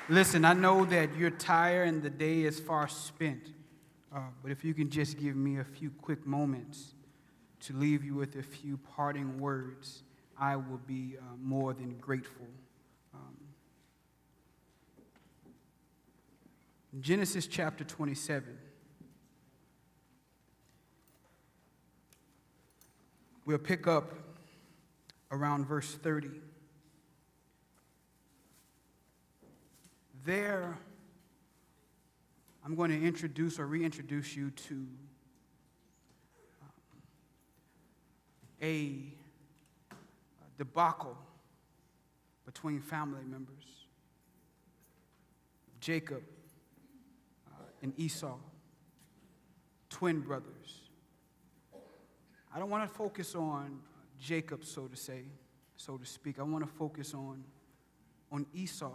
Listen, I know that you're tired and the day is far spent, but if you can just give me a few quick moments to leave you with a few parting words, I will be more than grateful. Um, Genesis chapter 27. We'll pick up around verse 30. There, I'm going to introduce or reintroduce you to a debacle between family members. Jacob and Esau, twin brothers. I don't want to focus on Jacob, so to speak. I want to focus on Esau.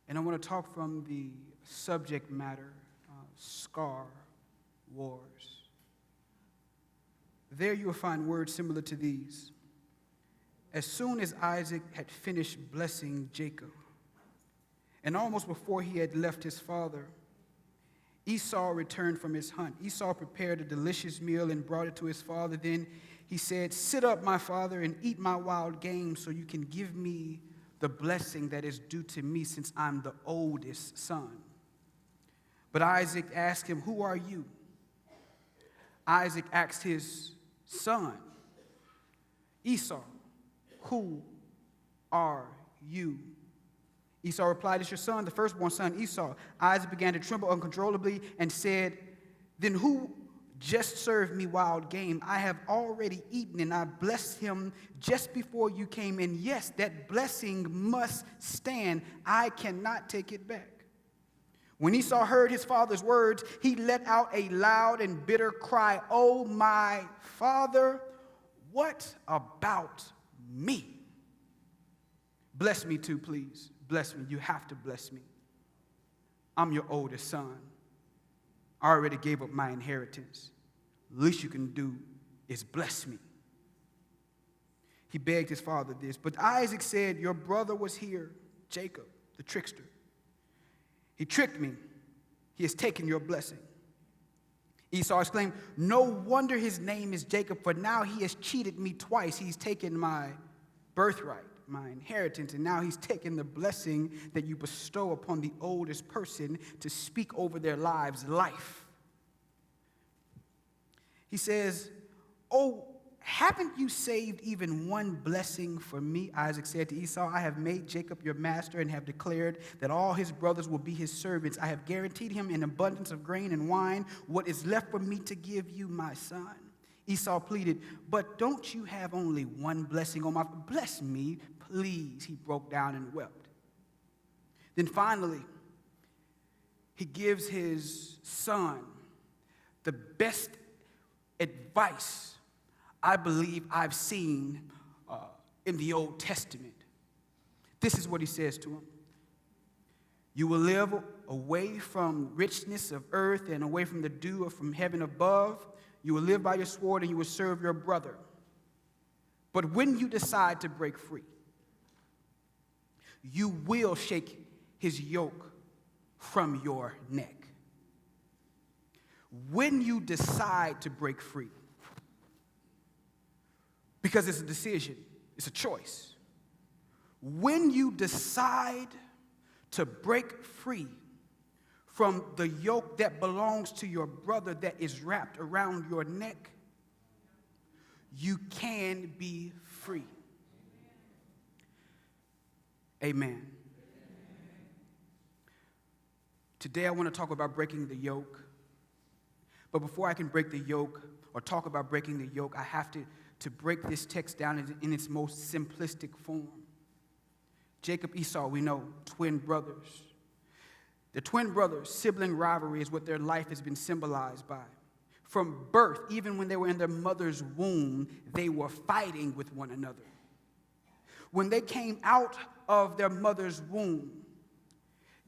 And I want to talk from the subject matter, scar wars. There you will find words similar to these. As soon as Isaac had finished blessing Jacob, and almost before he had left his father, Esau returned from his hunt. Esau prepared a delicious meal and brought it to his father. Then he said, "Sit up, my father, and eat my wild game so you can give me the blessing that is due to me since I'm the oldest son." But Isaac asked him, "Who are you?" Isaac asked his son, Esau, "Who are you?" Esau replied, "It's your son, the firstborn son, Esau." Isaac began to tremble uncontrollably and said, "Then who just served me wild game? I have already eaten, and I blessed him just before you came in. Yes, that blessing must stand. I cannot take it back." When Esau heard his father's words, he let out a loud and bitter cry. "Oh, my father, what about me? Bless me too, please. Bless me. You have to bless me. I'm your oldest son. I already gave up my inheritance. Least you can do is bless me." He begged his father this, but Isaac said, "Your brother was here, Jacob, the trickster. He tricked me. He has taken your blessing." Esau exclaimed, "No wonder his name is Jacob, for now he has cheated me twice. He's taken my birthright, my inheritance, and now he's taken the blessing that you bestow upon the oldest person to speak over their lives, life." He says, "Oh, haven't you saved even one blessing for me?" Isaac said to Esau, "I have made Jacob your master and have declared that all his brothers will be his servants. I have guaranteed him an abundance of grain and wine. What is left for me to give you, my son?" Esau pleaded, "But don't you have only one blessing on my... Bless me, please." He broke down and wept. Then finally, he gives his son the best advice I believe I've seen in the Old Testament. This is what he says to him. "You will live away from richness of earth and away from the dew from heaven above. You will live by your sword and you will serve your brother. But when you decide to break free, you will shake his yoke from your neck." When you decide to break free, because it's a decision, it's a choice. When you decide to break free from the yoke that belongs to your brother that is wrapped around your neck, you can be free. Amen. Today I want to talk about breaking the yoke. But before I can break the yoke or talk about breaking the yoke, I have to break this text down in its most simplistic form. Jacob, Esau, we know, twin brothers. The twin brothers' sibling rivalry is what their life has been symbolized by. From birth, even when they were in their mother's womb, they were fighting with one another. When they came out of their mother's womb,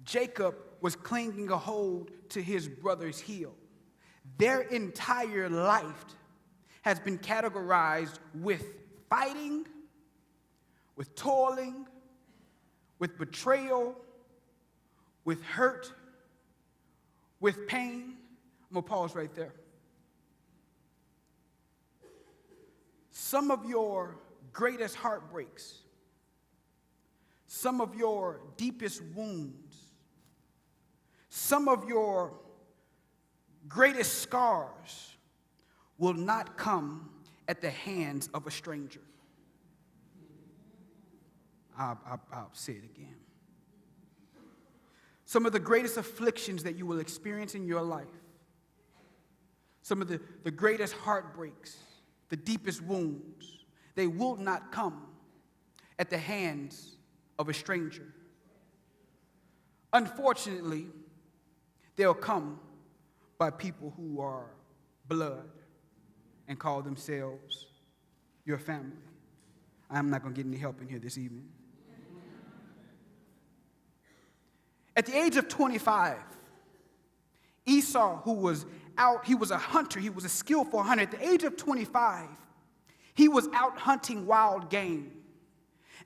Jacob was clinging a hold to his brother's heel. Their entire life has been categorized with fighting, with toiling, with betrayal, with hurt, with pain. I'm going to pause right there. Some of your greatest heartbreaks, some of your deepest wounds, some of your greatest scars will not come at the hands of a stranger. I'll say it again. Some of the greatest afflictions that you will experience in your life, some of the greatest heartbreaks, the deepest wounds, they will not come at the hands of a stranger. Unfortunately, they'll come by people who are blood and call themselves your family. I'm not going to get any help in here this evening. At the age of 25, Esau, who was out, he was a hunter, he was a skillful hunter. At the age of 25, he was out hunting wild game.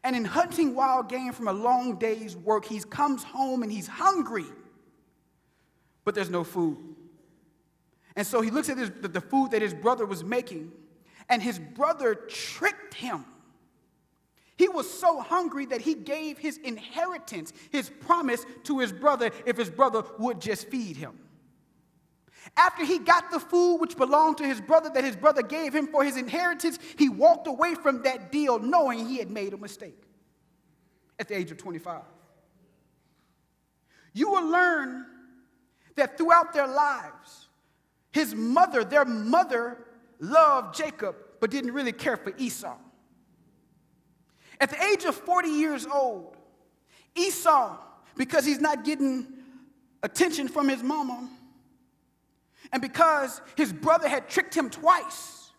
And in hunting wild game from a long day's work, he comes home and he's hungry, but there's no food. And so he looks at the food that his brother was making, and his brother tricked him. He was so hungry that he gave his inheritance, his promise to his brother, if his brother would just feed him. After he got the food which belonged to his brother that his brother gave him for his inheritance, he walked away from that deal knowing he had made a mistake at the age of 25. You will learn that throughout their lives, their mother loved Jacob but didn't really care for Esau. At the age of 40 years old, Esau, because he's not getting attention from his mama, and because his brother had tricked him twice,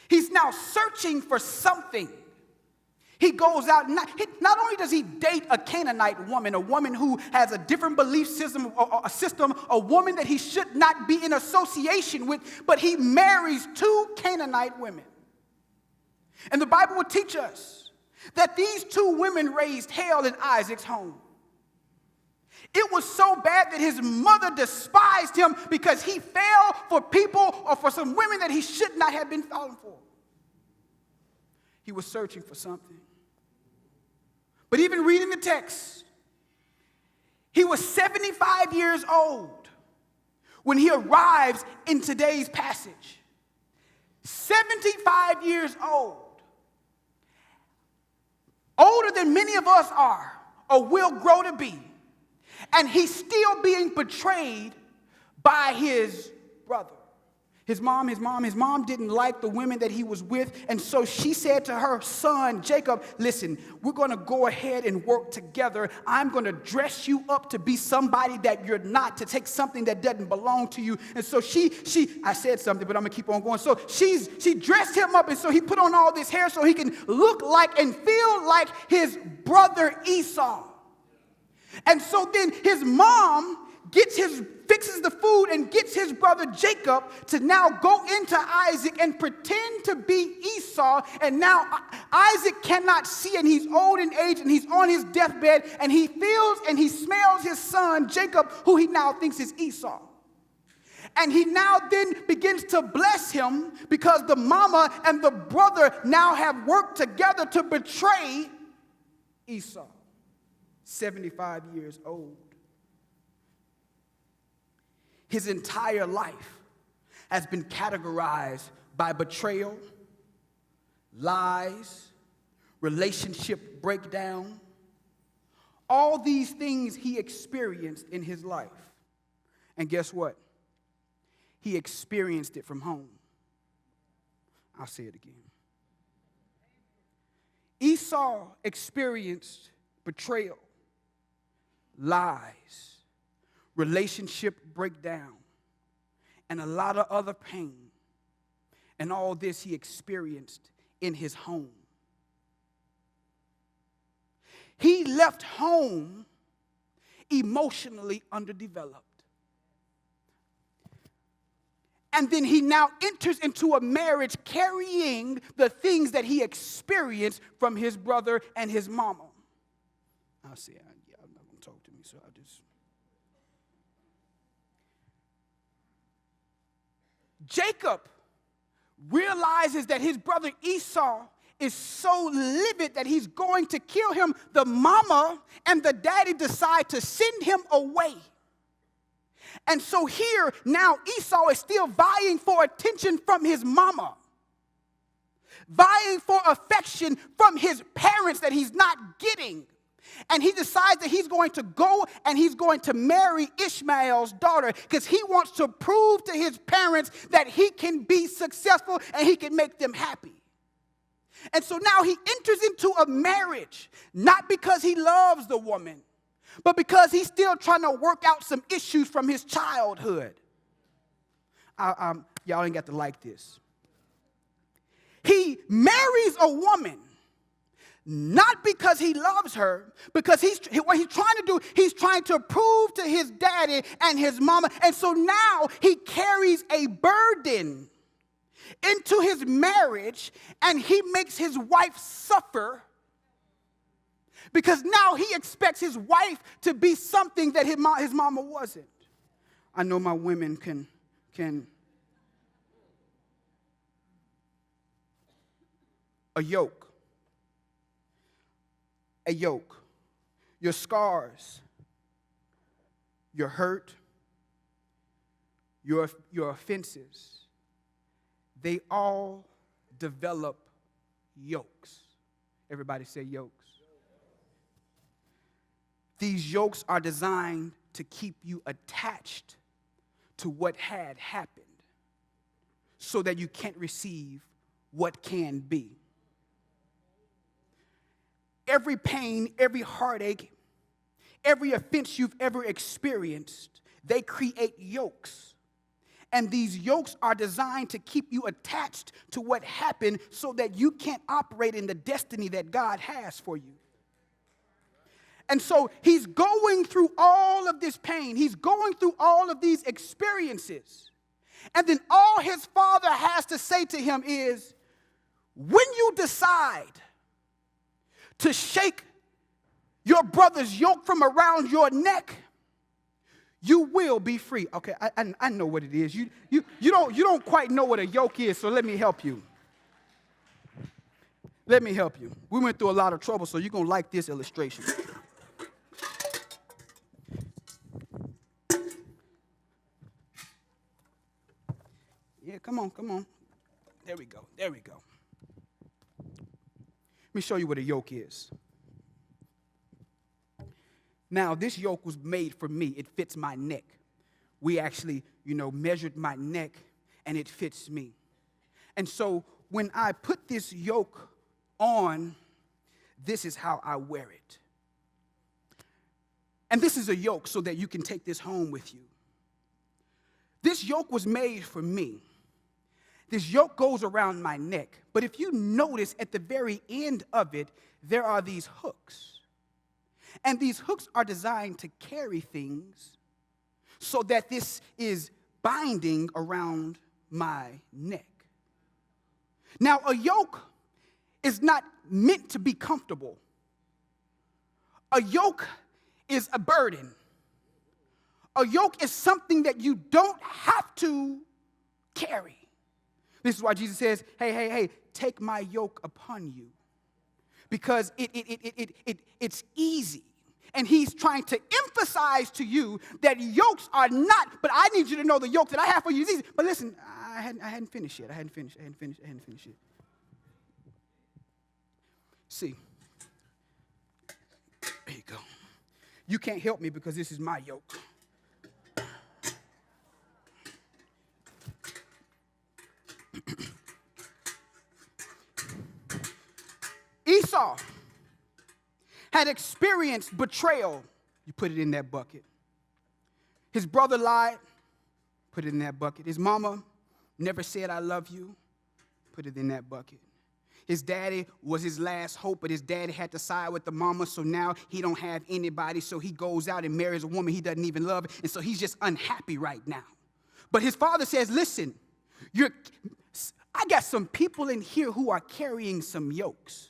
he's now searching for something. He goes out, not only does he date a Canaanite woman, a woman who has a different belief system, a woman that he should not be in association with, but he marries 2 Canaanite women. And the Bible will teach us that these 2 women raised hell in Isaac's home. It was so bad that his mother despised him because he fell for people or for some women that he should not have been falling for. He was searching for something. But even reading the text, he was 75 years old when he arrives in today's passage. 75 years old. Older than many of us are or will grow to be. And he's still being betrayed by his brother. His mom didn't like the women that he was with. And so she said to her son, Jacob, listen, we're going to go ahead and work together. I'm going to dress you up to be somebody that you're not, to take something that doesn't belong to you. And so I said something, but I'm going to keep on going. So she dressed him up, and so he put on all this hair so he can look like and feel like his brother Esau. And so then his mom fixes the food and gets his brother Jacob to now go into Isaac and pretend to be Esau. And now Isaac cannot see, and he's old in age, and he's on his deathbed, and he feels and he smells his son Jacob, who he now thinks is Esau. And he now then begins to bless him because the mama and the brother now have worked together to betray Esau. 75 years old. His entire life has been categorized by betrayal, lies, relationship breakdown. All these things he experienced in his life. And guess what? He experienced it from home. I'll say it again. Esau experienced betrayal, lies, relationship breakdown, and a lot of other pain. And all this he experienced in his home. He left home emotionally underdeveloped. And then he now enters into a marriage carrying the things that he experienced from his brother and his mama. I'll say, yeah, I'm not going to talk to me, so I'll just. Jacob realizes that his brother Esau is so livid that he's going to kill him. The mama and the daddy decide to send him away. And so here, now Esau is still vying for attention from his mama, vying for affection from his parents that he's not getting. And he decides that he's going to go and he's going to marry Ishmael's daughter because he wants to prove to his parents that he can be successful and he can make them happy. And so now he enters into a marriage, not because he loves the woman, but because he's still trying to work out some issues from his childhood. Y'all ain't got to like this. He marries a woman, not because he loves her, because what he's trying to do, he's trying to prove to his daddy and his mama. And so now he carries a burden into his marriage, and he makes his wife suffer because now he expects his wife to be something that his mama wasn't. I know my women can. A yoke. A yoke. Your scars, your hurt, your offenses, they all develop yokes. Everybody say yokes. These yokes are designed to keep you attached to what had happened so that you can't receive what can be. Every pain, every heartache, every offense you've ever experienced, they create yokes. And these yokes are designed to keep you attached to what happened so that you can't operate in the destiny that God has for you. And so he's going through all of this pain. He's going through all of these experiences. And then all his father has to say to him is, when you decide to shake your brother's yoke from around your neck, you will be free. Okay, I know what it is. You don't quite know what a yoke is, so let me help you. Let me help you. We went through a lot of trouble, so you're going to like this illustration. Yeah, come on. There we go. Let me show you what a yoke is. Now, this yoke was made for me. It fits my neck. We actually, measured my neck, and it fits me. And so when I put this yoke on, this is how I wear it. And this is a yoke so that you can take this home with you. This yoke was made for me. This yoke goes around my neck. But if you notice at the very end of it, there are these hooks. And these hooks are designed to carry things so that this is binding around my neck. Now, a yoke is not meant to be comfortable. A yoke is a burden. A yoke is something that you don't have to carry. This is why Jesus says, hey, take my yoke upon you. Because it's easy. And he's trying to emphasize to you that yokes are not, but I need you to know the yoke that I have for you is easy. But listen, I hadn't finished yet. I hadn't finished yet. See, there you go. You can't help me because this is my yoke. Esau had experienced betrayal. You put it in that bucket. His brother lied. Put it in that bucket. His mama never said, I love you. Put it in that bucket. His daddy was his last hope, but his daddy had to side with the mama, so now he don't have anybody, so he goes out and marries a woman he doesn't even love, and so he's just unhappy right now. But his father says, listen, I got some people in here who are carrying some yokes.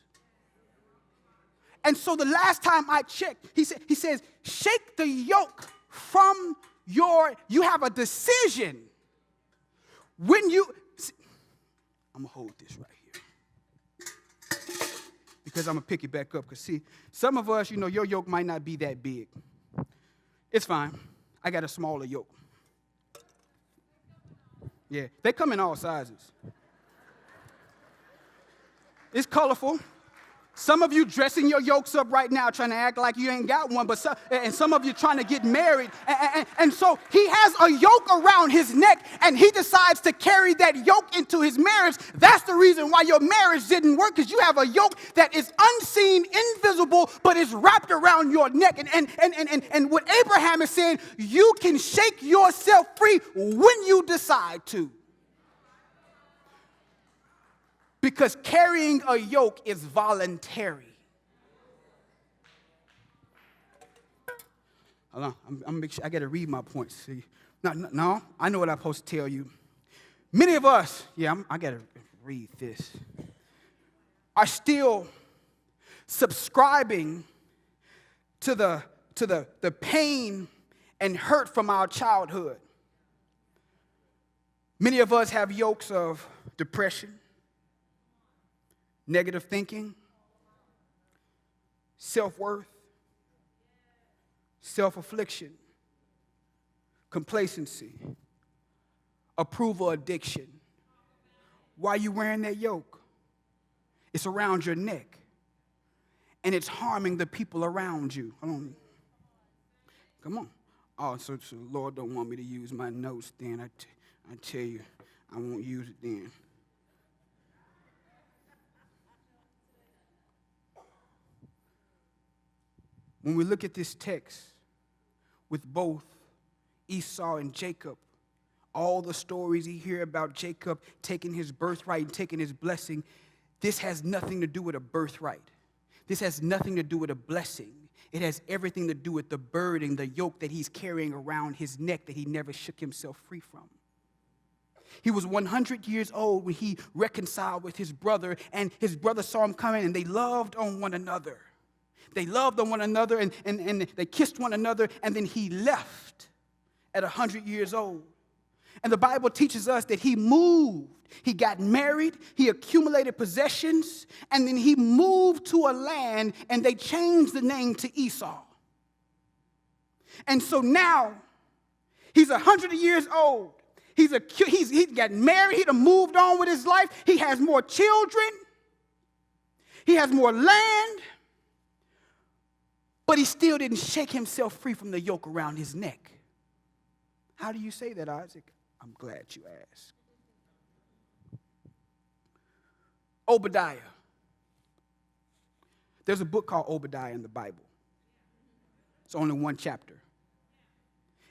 And so the last time I checked, he says, shake the yoke from you have a decision. I'm going to hold this right here. Because I'm going to pick it back up. Because see, some of us, your yoke might not be that big. It's fine. I got a smaller yoke. Yeah, they come in all sizes. It's colorful. Some of you dressing your yokes up right now, trying to act like you ain't got one, and some of you trying to get married. And so he has a yoke around his neck, and he decides to carry that yoke into his marriage. That's the reason why your marriage didn't work, because you have a yoke that is unseen, invisible, but is wrapped around your neck. And what Abraham is saying, you can shake yourself free when you decide to. Because carrying a yoke is voluntary. Hold on, I'm make sure I got to read my points. See, no, I know what I'm supposed to tell you. Many of us, I got to read this, are still subscribing to the pain and hurt from our childhood. Many of us have yokes of depression, negative thinking, self-worth, self-affliction, complacency, approval addiction. Why are you wearing that yoke? It's around your neck, and it's harming the people around you. Come on. Oh, so the Lord don't want me to use my notes then. I tell you, I won't use it then. When we look at this text with both Esau and Jacob, all the stories you hear about Jacob taking his birthright and taking his blessing, this has nothing to do with a birthright. This has nothing to do with a blessing. It has everything to do with the burden, the yoke that he's carrying around his neck that he never shook himself free from. He was 100 years old when he reconciled with his brother, and his brother saw him coming, and they loved on one another. They loved on one another, and they kissed one another, and then he left at 100 years old. And the Bible teaches us that he moved. He got married, he accumulated possessions, and then he moved to a land, and they changed the name to Esau. And so now, he's 100 years old. He got married, he done moved on with his life. He has more children. He has more land. But he still didn't shake himself free from the yoke around his neck. How do you say that, Isaac? I'm glad you asked. Obadiah. There's a book called Obadiah in the Bible. It's only one chapter.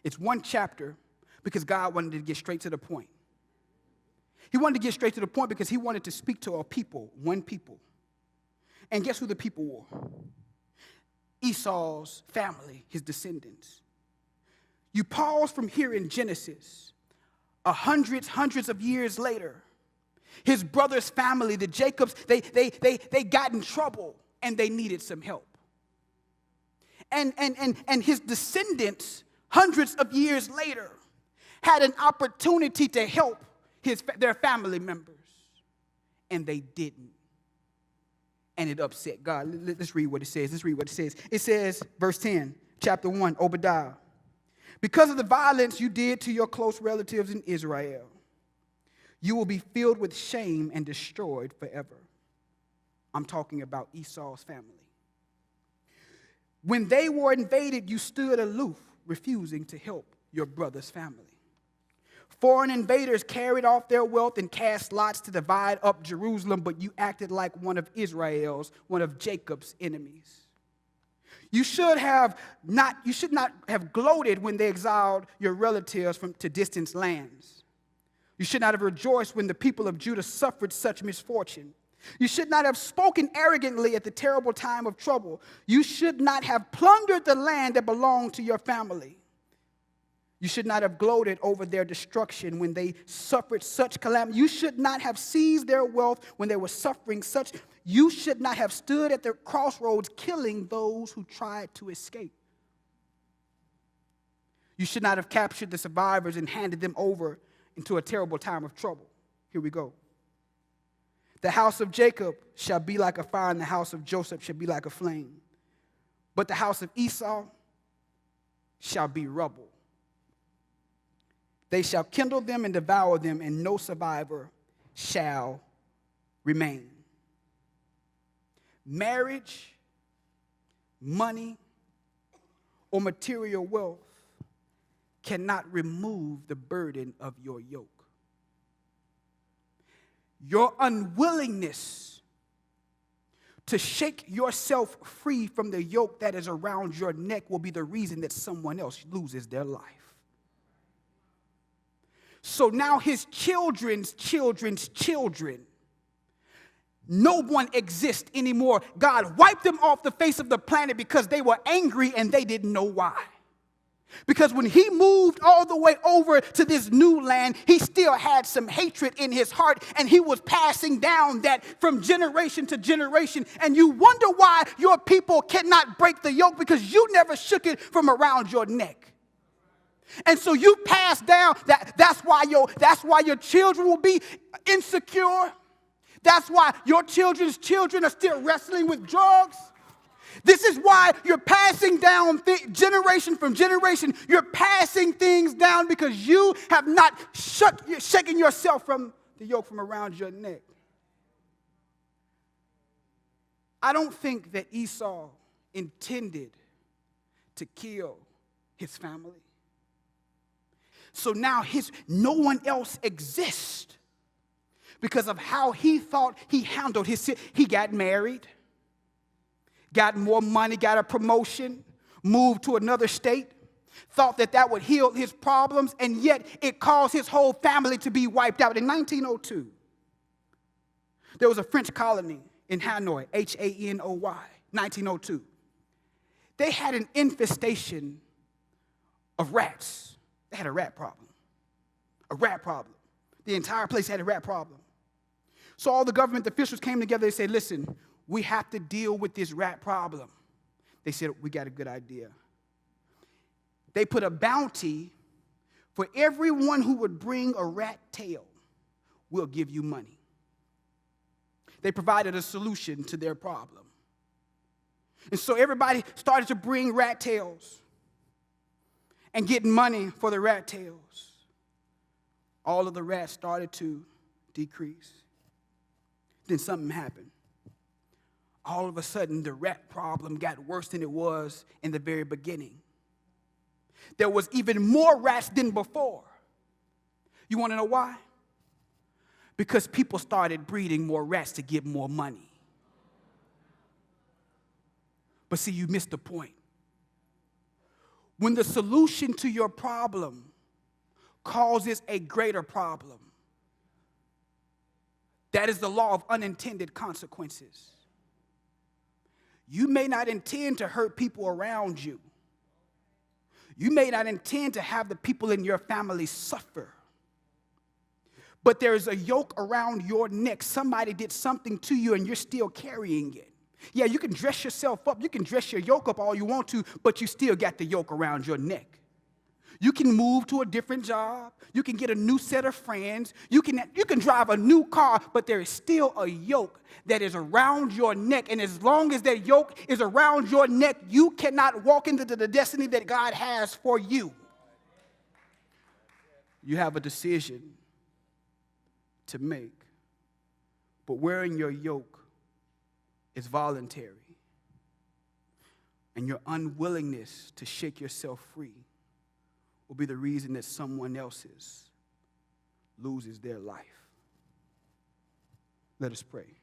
It's one chapter because God wanted to get straight to the point. He wanted to get straight to the point because he wanted to speak to a people, one people. And guess who the people were? Esau's family, his descendants. You pause from here in Genesis, hundreds of years later, his brother's family, the Jacobs, they got in trouble and they needed some help. And his descendants, hundreds of years later, had an opportunity to help their family members, and they didn't. And it upset God. Let's read what it says. It says, verse 10, chapter 1, Obadiah. Because of the violence you did to your close relatives in Israel, you will be filled with shame and destroyed forever. I'm talking about Esau's family. When they were invaded, you stood aloof, refusing to help your brother's family. Foreign invaders carried off their wealth and cast lots to divide up Jerusalem, but you acted like one of Jacob's enemies. You should not have gloated when they exiled your relatives to distant lands. You should not have rejoiced when the people of Judah suffered such misfortune. You should not have spoken arrogantly at the terrible time of trouble. You should not have plundered the land that belonged to your family. You should not have gloated over their destruction when they suffered such calamity. You should not have seized their wealth when they were suffering such. You should not have stood at the crossroads killing those who tried to escape. You should not have captured the survivors and handed them over into a terrible time of trouble. Here we go. The house of Jacob shall be like a fire, and the house of Joseph shall be like a flame. But the house of Esau shall be rubble. They shall kindle them and devour them, and no survivor shall remain. Marriage, money, or material wealth cannot remove the burden of your yoke. Your unwillingness to shake yourself free from the yoke that is around your neck will be the reason that someone else loses their life. So now his children's children's children, no one exists anymore. God wiped them off the face of the planet because they were angry and they didn't know why. Because when he moved all the way over to this new land, he still had some hatred in his heart, and he was passing down that from generation to generation. And you wonder why your people cannot break the yoke, because you never shook it from around your neck. And so you pass down that's why your children will be insecure. That's why your children's children are still wrestling with drugs. This is why you're passing down generation from generation. You're passing things down because you have not shaken yourself from the yoke from around your neck. I don't think that Esau intended to kill his family. So now no one else exists because of how he thought he handled his sin. He got married, got more money, got a promotion, moved to another state, thought that would heal his problems, and yet it caused his whole family to be wiped out. In 1902, there was a French colony in Hanoi, Hanoi, 1902. They had an infestation of rats. They had a rat problem. A rat problem. The entire place had a rat problem. So all the government officials came together and said, listen, we have to deal with this rat problem. They said, we got a good idea. They put a bounty for everyone who would bring a rat tail. We'll give you money. They provided a solution to their problem. And so everybody started to bring rat tails and get money for the rat tails. All of the rats started to decrease. Then something happened. All of a sudden, the rat problem got worse than it was in the very beginning. There was even more rats than before. You want to know why? Because people started breeding more rats to get more money. But see, you missed the point. When the solution to your problem causes a greater problem, that is the law of unintended consequences. You may not intend to hurt people around you. You may not intend to have the people in your family suffer. But there is a yoke around your neck. Somebody did something to you and you're still carrying it. Yeah, you can dress yourself up. You can dress your yoke up all you want to, but you still got the yoke around your neck. You can move to a different job. You can get a new set of friends. You can drive a new car, but there is still a yoke that is around your neck. And as long as that yoke is around your neck, you cannot walk into the destiny that God has for you. You have a decision to make. But wearing your yoke is voluntary. And your unwillingness to shake yourself free will be the reason that someone else's loses their life. Let us pray.